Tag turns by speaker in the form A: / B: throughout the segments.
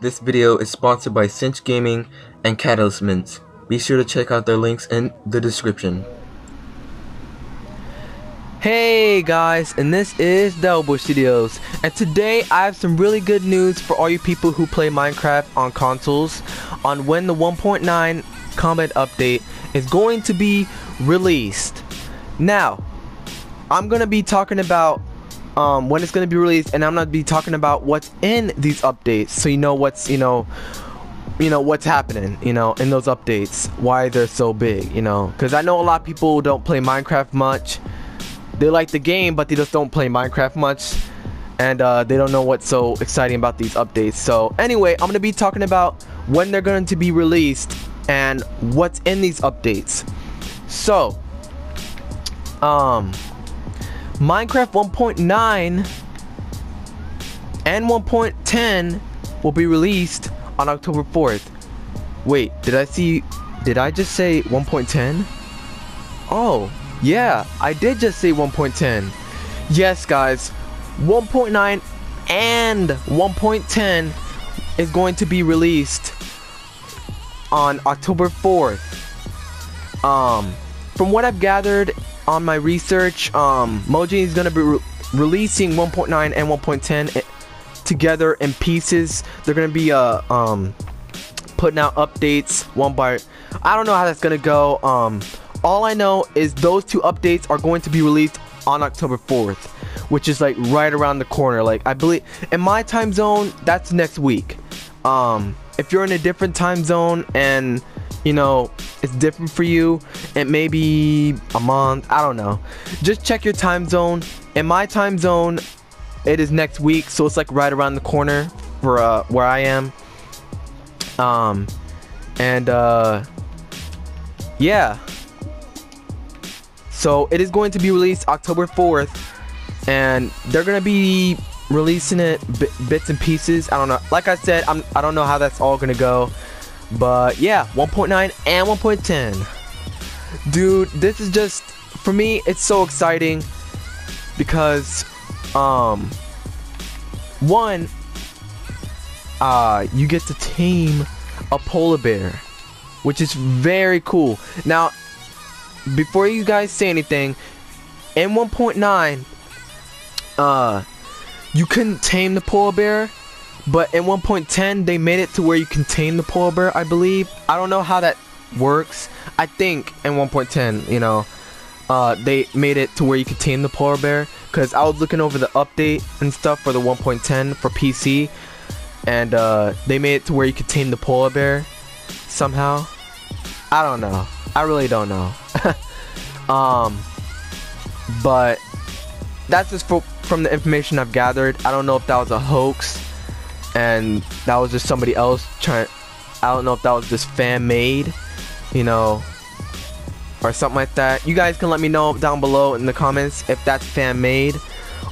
A: This video is sponsored by Cinch Gaming and Catalyst Mints. Be sure to check out their links in the description.
B: Hey guys, and this is Delbush Studios, and today I have some really good news for all you people who play Minecraft on consoles on when the 1.9 combat update is going to be released. Now, I'm going to be talking about when it's going to be released, and I'm going to be talking about what's in these updates, so you know what's what's happening, in those updates, why they're so big, because I know a lot of people don't play Minecraft much. They like the game, but they just don't play Minecraft much, and they don't know what's so exciting about these updates. So anyway, I'm going to be talking about when they're going to be released and what's in these updates. So Minecraft 1.9 and 1.10 will be released on October 4th. Wait, did I just say 1.10? Oh, yeah, I did just say 1.10. Yes, guys, 1.9 and 1.10 is going to be released on October 4th. From what I've gathered on my research, Mojang is going to be releasing 1.9 and 1.10 together in pieces. They're going to be putting out updates one by. I don't know how that's going to go. All I know is those two updates are going to be released on October 4th, which is like right around the corner. Like, I believe in my time zone, that's next week. If you're in a different time zone and it's different for you, it may be a month, I don't know. Just check your time zone. In my time zone, it is next week, so it's like right around the corner for where I am. Yeah. So it is going to be released October 4th, and they're gonna be releasing it bits and pieces. I don't know. Like I said, I don't know how that's all gonna go, but yeah, 1.9 and 1.10. Dude, this is just, for me, it's so exciting because one, you get to tame a polar bear, which is very cool. Now, before you guys say anything, in 1.9 you couldn't tame the polar bear, but in 1.10 they made it to where you can tame the polar bear, I believe. I don't know how that works. I think in 1.10 they made it to where you could tame the polar bear, because I was looking over the update and stuff for the 1.10 for PC, and they made it to where you could tame the polar bear somehow. I don't know. I really don't know. But that's just from the information I've gathered. I don't know if that was a hoax and that was just somebody else trying. I don't know if that was just fan made, or something like that. You guys can let me know down below in the comments if that's fan made,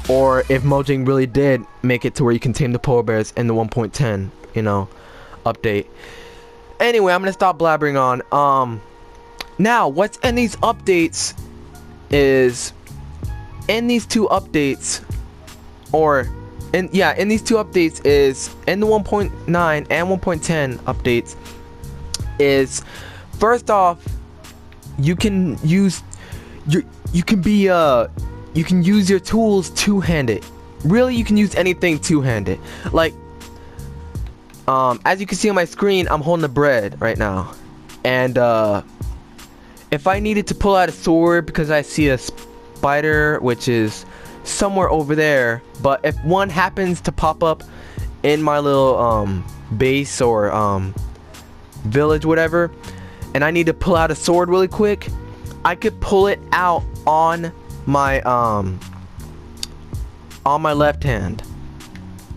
B: or if Mojang really did make it to where you can tame the polar bears in the 1.10 update. Anyway, I'm gonna stop blabbering on. Now, what's in these updates is, in these two updates, in these two updates is, in the 1.9 and 1.10 updates, is, first off, you can use your tools two-handed. Really, you can use anything two-handed. Like, as you can see on my screen, I'm holding the bread right now, and if I needed to pull out a sword because I see a spider, which is somewhere over there, but if one happens to pop up in my little base or village, whatever, and I need to pull out a sword really quick, I could pull it out on my left hand.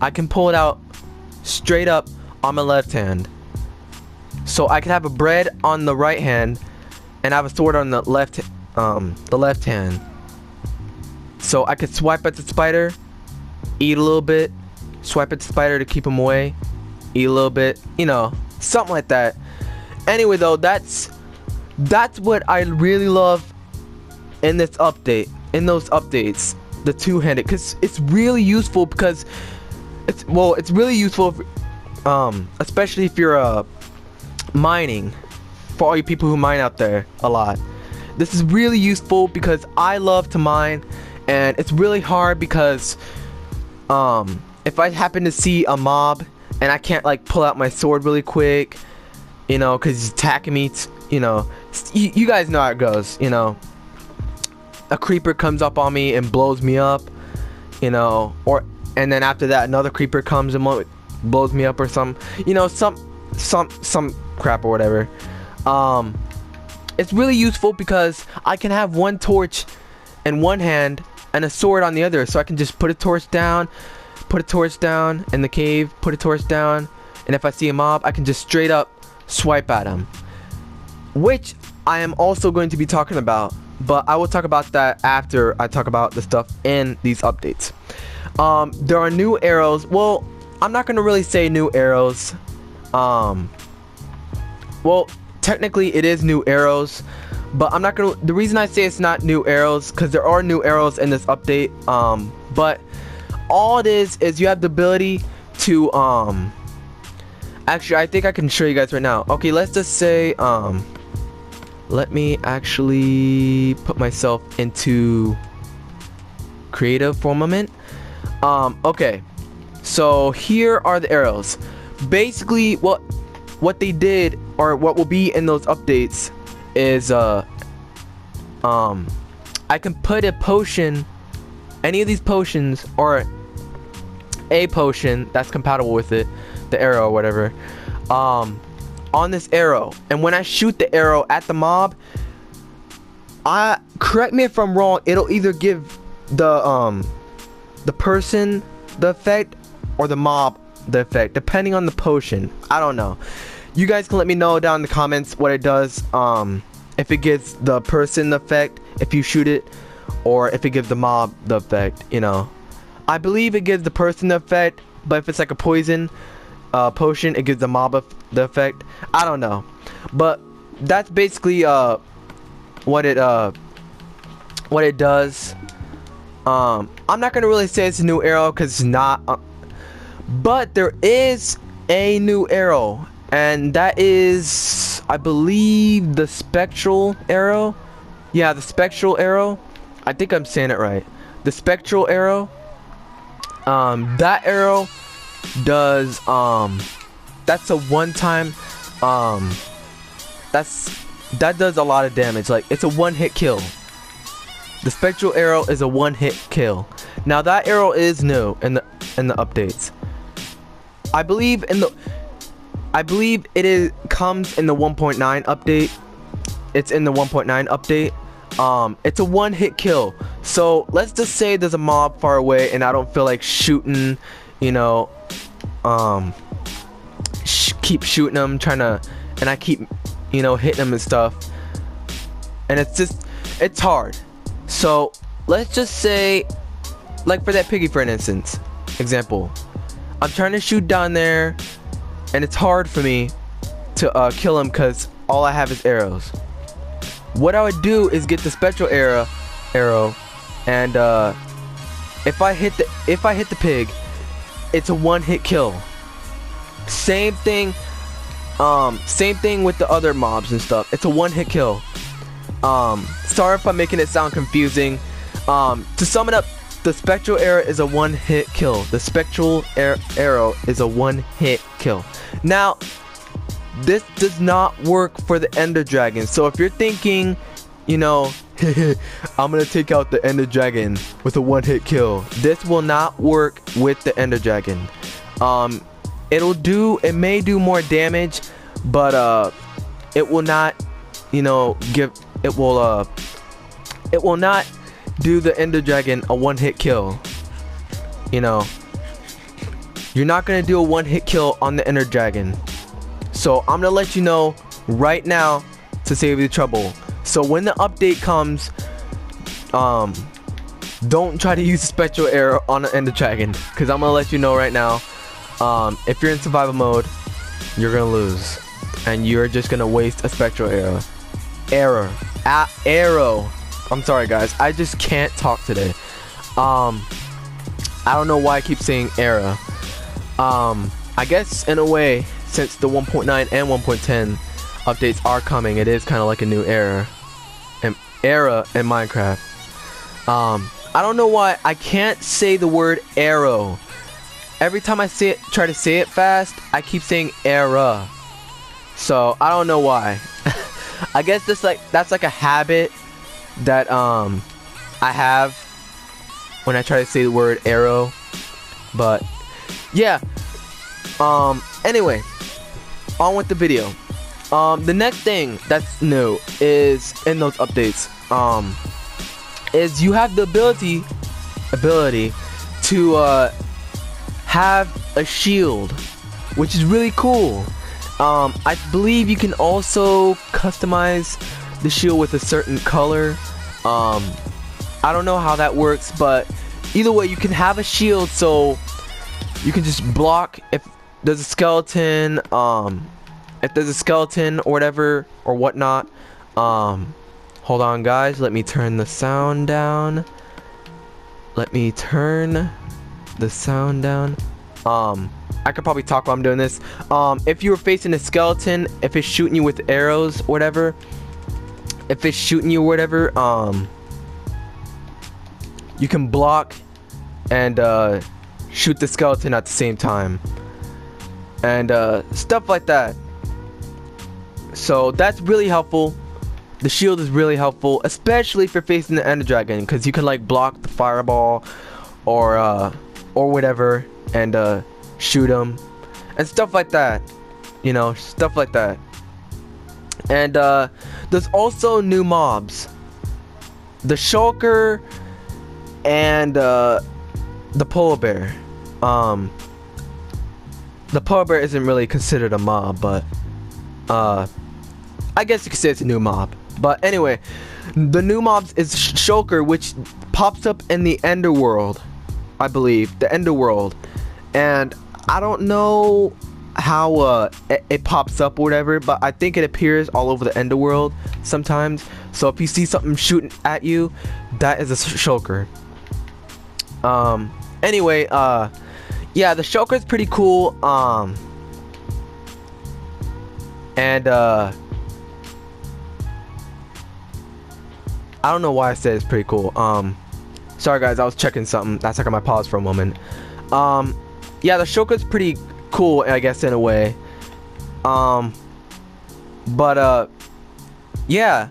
B: I can pull it out straight up on my left hand. So I could have a bread on the right hand and I have a sword on the left hand. So I could swipe at the spider, eat a little bit, swipe at the spider to keep him away, eat a little bit, something like that. Anyway, though, that's what I really love in this update, in those updates, the two-handed, because it's really useful, because it's really useful especially if you're mining, for all you people who mine out there a lot. This is really useful because I love to mine, and it's really hard because if I happen to see a mob and I can't like pull out my sword really quick, you know, because he's attacking me, you know, you guys know how it goes, you know. A creeper comes up on me and blows me up, you know, and then after that another creeper comes and blows me up or some, you know, some crap or whatever. It's really useful because I can have one torch in one hand and a sword on the other, so I can just put a torch down in the cave, put a torch down, and if I see a mob I can just straight up swipe at him, which I am also going to be talking about, but I will talk about that after I talk about the stuff in these updates. There are new arrows. Well, I'm not gonna really say new arrows. Well, technically it is new arrows, but I'm not gonna, the reason I say it's not new arrows because there are new arrows in this update, but all it is you have the ability to actually, I think I can show you guys right now. Okay, let's just say let me actually put myself into creative for a moment. Okay, so here are the arrows. Basically what they did, or what will be in those updates, is I can put a potion, any of these potions, or a potion that's compatible with it, the arrow or whatever, on this arrow, and when I shoot the arrow at the mob, correct me if I'm wrong, it'll either give the person the effect or the mob the effect, depending on the potion. I don't know. You guys can let me know down in the comments what it does, if it gives the person the effect if you shoot it, or if it gives the mob the effect, you know. I believe it gives the person the effect, but if it's like a poison potion, it gives the mob the effect. I don't know, but that's basically what it does. I'm not gonna really say it's a new arrow because it's not, but there is a new arrow, and that is, I believe, the Spectral Arrow. Yeah, the Spectral Arrow. I think I'm saying it right. The Spectral Arrow. That arrow does that's a one-time that does a lot of damage. Like, it's a one-hit kill. The Spectral Arrow is a one-hit kill. Now that arrow is new in the updates. I believe it comes in the 1.9 update. It's in the 1.9 update. It's a one-hit kill. So let's just say there's a mob far away and I don't feel like shooting, you know, keep shooting them, and I keep, you know, hitting them and stuff, and it's hard. So let's just say, like for that piggy for an example, I'm trying to shoot down there and it's hard for me to kill him because all I have is arrows. What I would do is get the Spectral Arrow, and if I hit the pig, it's a one-hit kill. Same thing with the other mobs and stuff. It's a one-hit kill. Sorry if I'm making it sound confusing. To sum it up, the Spectral Arrow is a one-hit kill. The Spectral Arrow is a one-hit kill. Now, this does not work for the Ender Dragon. So if you're thinking, you know, I'm gonna take out the Ender Dragon with a one-hit kill, this will not work with the Ender Dragon. It may do more damage, but it will not, you know, it will not do the Ender Dragon a one-hit kill. You know, you're not gonna do a one-hit kill on the Ender Dragon. So I'm gonna let you know right now to save you the trouble. So when the update comes, don't try to use the Spectral Arrow on the Ender Dragon, because I'm gonna let you know right now, if you're in survival mode, you're gonna lose, and you're just gonna waste a Spectral Arrow. I'm sorry guys, I just can't talk today. I don't know why I keep saying arrow. I guess in a way, since the 1.9 and 1.10 updates are coming, it is kind of like a new era in Minecraft. I don't know why I can't say the word arrow. Every time I say it, try to say it fast, I keep saying era. So I don't know why. I guess that's like a habit that I have when I try to say the word arrow. But yeah. Anyway, on with the video. The next thing that's new is in those updates. Is you have the ability to have a shield, which is really cool. I believe you can also customize the shield with a certain color. I don't know how that works, but either way, you can have a shield so you can just block if there's a skeleton, or whatever or whatnot. Hold on, guys. Let me turn the sound down. I could probably talk while I'm doing this. If you were facing a skeleton, if it's shooting you with arrows or whatever, you can block and shoot the skeleton at the same time, and stuff like that. So that's really helpful. The shield is really helpful, especially if you're facing the Ender Dragon, because you can like block the fireball or whatever and shoot them and stuff like that. You know, stuff like that. And there's also new mobs. The shulker and the polar bear. The polar bear isn't really considered a mob, but I guess you could say it's a new mob. But anyway, the new mobs is shulker, which pops up in the Ender world, I believe, the Ender world. And I don't know how it pops up or whatever, but I think it appears all over the Ender world sometimes. So if you see something shooting at you, that is a shulker. Anyway, yeah, the shulker is pretty cool. And I don't know why I said it's pretty cool. Sorry guys, I was checking something. That's like on my pause for a moment. Yeah, the shulker's pretty cool, I guess, in a way. But yeah.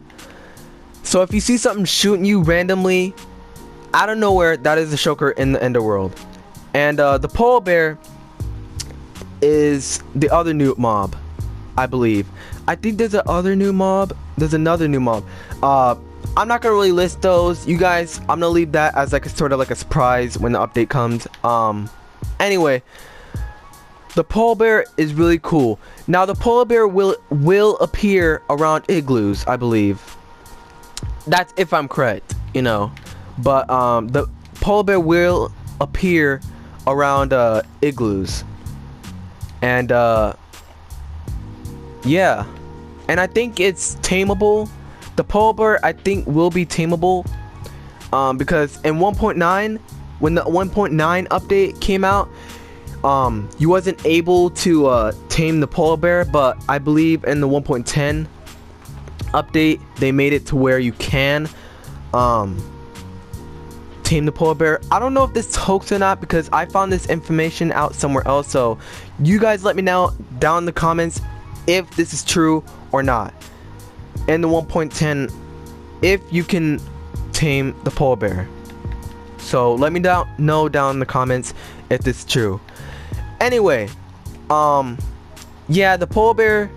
B: So if you see something shooting you randomly out of nowhere, that is the shulker in the Ender world. And the polar bear is the other new mob, I believe. I think there's another new mob. I'm not gonna really list those, you guys. I'm gonna leave that as like a sort of like a surprise when the update comes. Anyway, the polar bear is really cool. Now the polar bear will appear around igloos, I believe. That's if I'm correct, you know. But the polar bear will appear around igloos. And yeah. And I think it's tameable. The polar bear, I think, will be tameable. Because in 1.9, when the 1.9 update came out, you wasn't able to tame the polar bear, but I believe in the 1.10 update they made it to where you can tame the polar bear. I don't know if this is hoax or not, because I found this information out somewhere else. So you guys let me know down in the comments if this is true or not. In the 1.10, if you can tame the polar bear. So let me know down in the comments if this is true. Anyway, yeah, the polar bear,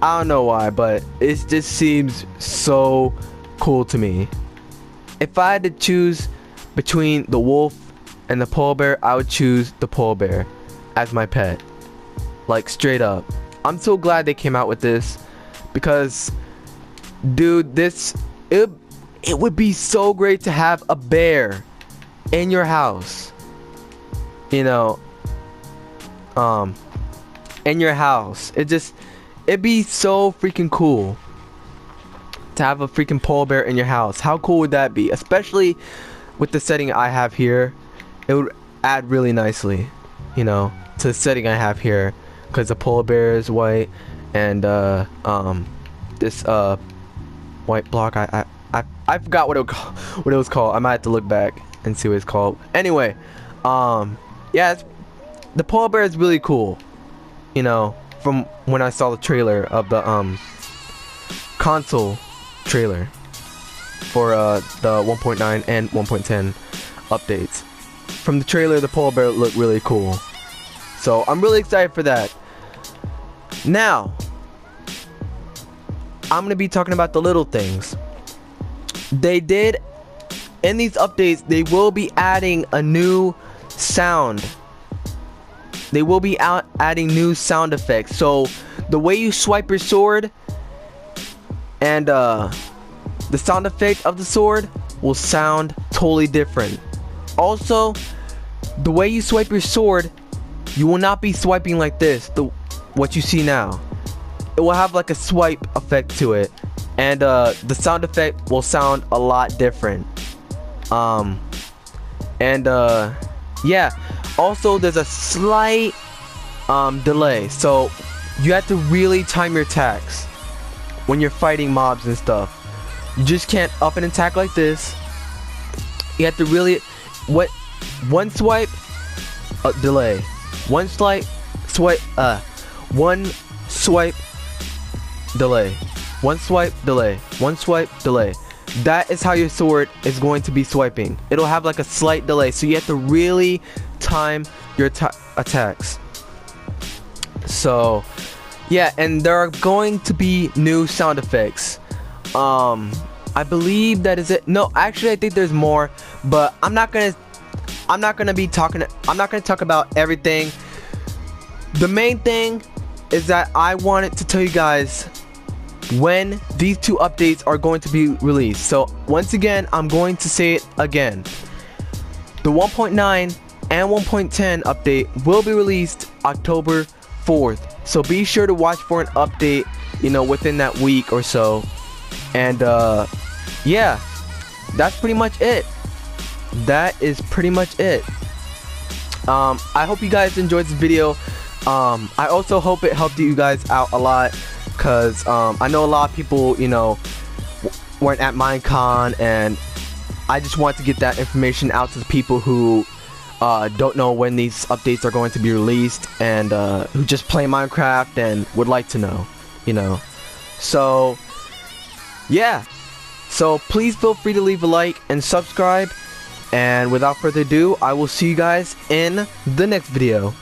B: I don't know why, but it just seems so cool to me. If I had to choose between the wolf and the polar bear, I would choose the polar bear as my pet. Like, straight up. I'm so glad they came out with this, because dude, it would be so great to have a bear in your house. You know, in your house. It'd be so freaking cool to have a freaking polar bear in your house. How cool would that be? Especially with the setting I have here. It would add really nicely. you know, to the setting I have here, because the polar bear is white, and this white block, I forgot what it was called. I might have to look back and see what it's called. Anyway, yeah, the polar bear is really cool, you know, from when I saw the trailer of the console trailer for the 1.9 and 1.10 updates. From the trailer, the polar bear looked really cool, so I'm really excited for that. Now I'm gonna be talking about the little things. They did, in these updates, they will be adding a new sound. They will be adding new sound effects. So the way you swipe your sword and the sound effect of the sword will sound totally different. Also, the way you swipe your sword, you will not be swiping like this, what you see now. It will have like a swipe effect to it, and the sound effect will sound a lot different. Yeah, also there's a slight delay, so you have to really time your attacks when you're fighting mobs and stuff. You just can't up and attack like this. You have to really, one swipe, delay, one swipe, one swipe, delay, one swipe, delay, one swipe, delay. That is how your sword is going to be swiping. It'll have like a slight delay, so you have to really time your attacks. So yeah, and there are going to be new sound effects. I believe that is it. No, actually I think there's more, but I'm not gonna talk about everything. The main thing is that I wanted to tell you guys when these two updates are going to be released. So once again, I'm going to say it again. The 1.9 and 1.10 update will be released October 4th. So be sure to watch for an update, you know, within that week or so. And yeah, that's pretty much it. That is pretty much it. I hope you guys enjoyed this video. I also hope it helped you guys out a lot, because I know a lot of people, you know, weren't at Minecon, and I just want to get that information out to the people who don't know when these updates are going to be released, and who just play Minecraft and would like to know, you know. So yeah, so please feel free to leave a like and subscribe, and without further ado, I will see you guys in the next video.